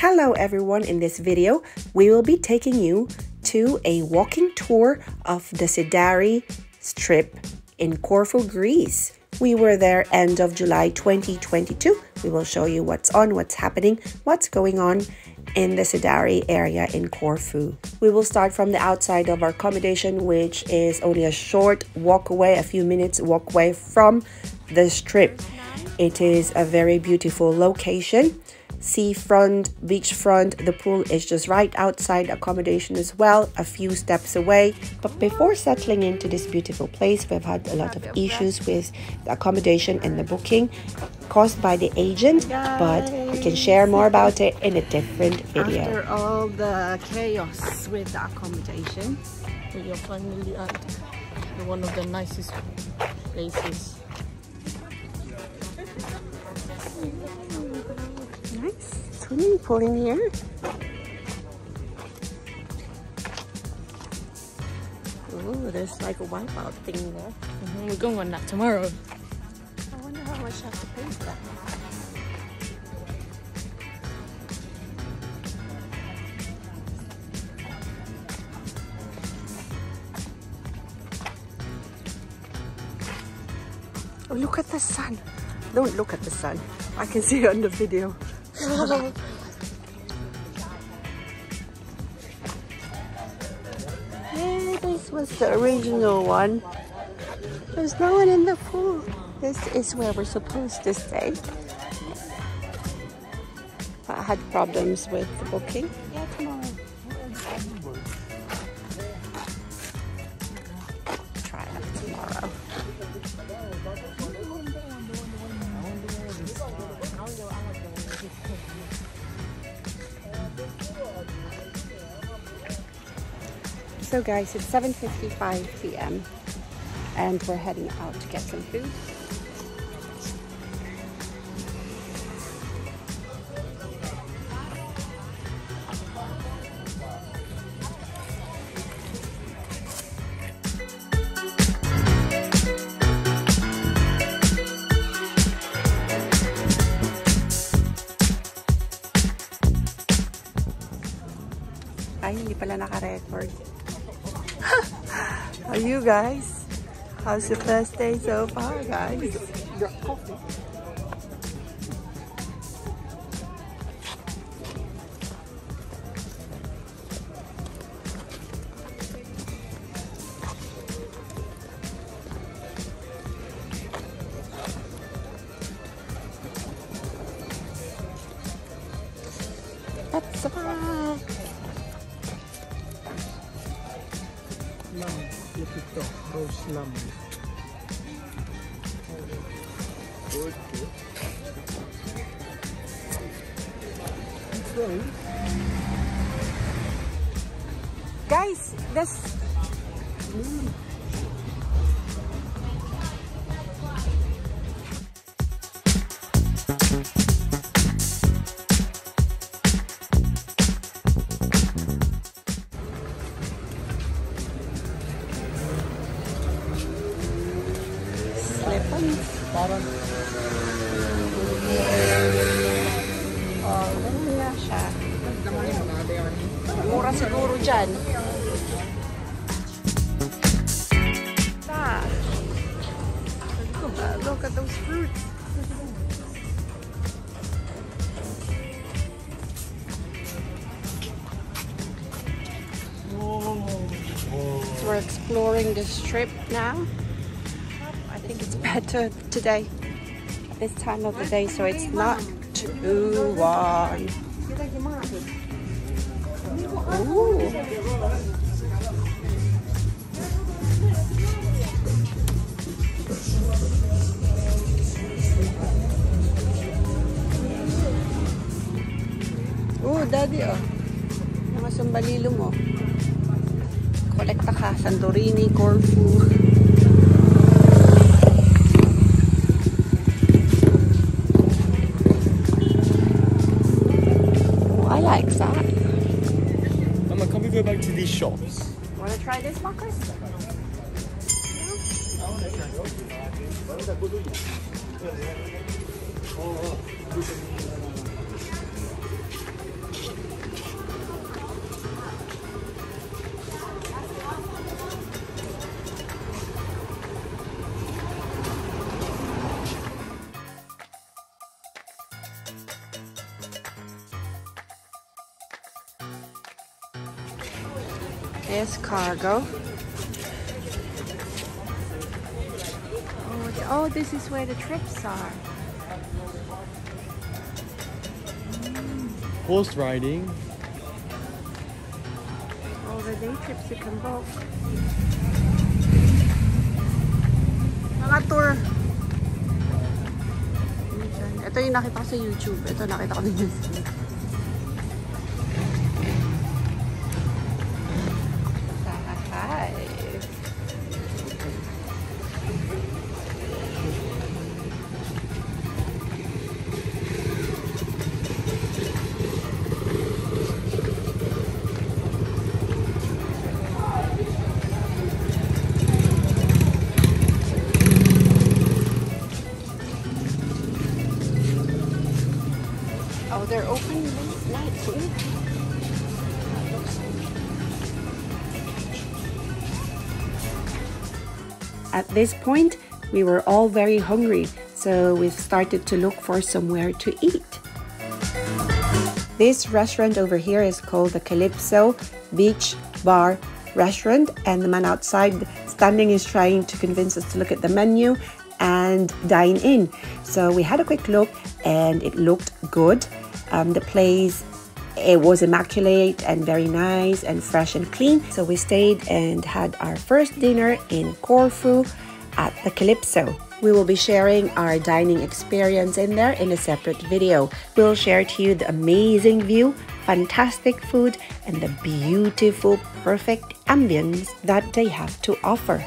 Hello everyone, in this video we will be taking you to a walking tour of the SIDARI Strip in Corfu, Greece. We were there end of July 2022. We will show you what's on, what's happening, what's going on in the SIDARI area in Corfu. We will start from the outside of our accommodation, which is only a short walk away, a few minutes walk away from the strip. It is a very beautiful location. Seafront, beachfront. The pool is just right outside accommodation as well, a few steps away. But before settling into this beautiful place, we've had a lot of issues with the accommodation and the booking caused by the agent, but we can share more about it in a different video. After all the chaos with the accommodation, we are finally at one of the nicest places. Nice swimming pool in here. Oh, there's like a wipeout thing there. We're going on that tomorrow. I wonder how much I have to pay for that. Oh, look at the sun. Don't look at the sun. I can see it on the video. Yeah, this was the original one. There's no one in the pool. This is where we're supposed to stay. I had problems with the booking. Yeah, tomorrow. Try that tomorrow. So guys, it's 7:55 p.m. and we're heading out to get some food. Ay, hindi pala naka-record. How are you guys? How's your first day so far, guys? That's about look at the roast lamb. Good, good. Sorry. guys, this Parang ganun nga siya. Mura siguro dyan. Look at those fruits. So we're exploring the strip now. I think it's better today, this time of the day, so it's not too warm. Ooh. Oh, daddy, oh. Mga sambalilo mo. Kolekta ka, Santorini, Corfu. I like that. Mama, can we go back to these shops? Wanna try this, Marcus? Cargo. Oh, this is where the trips are. Horse riding. All the day trips you can book. Mga tour. Ito yung nakita ko sa YouTube. Ito nakita ko din sa YouTube. Oh, they're open late night too. At this point, we were all very hungry, so we started to look for somewhere to eat. This restaurant over here is called the Calypso Beach Bar Restaurant, and the man outside standing is trying to convince us to look at the menu and dine in. So we had a quick look and it looked good. The place, it was immaculate and very nice and fresh and clean. So we stayed and had our first dinner in Corfu at the Calypso. We will be sharing our dining experience in there in a separate video. We'll share to you the amazing view, fantastic food, and the beautiful, perfect ambience that they have to offer.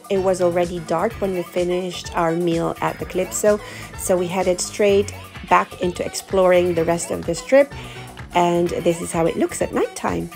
It was already dark when we finished our meal at the Calypso, so we headed straight back into exploring the rest of the strip, and this is how it looks at nighttime.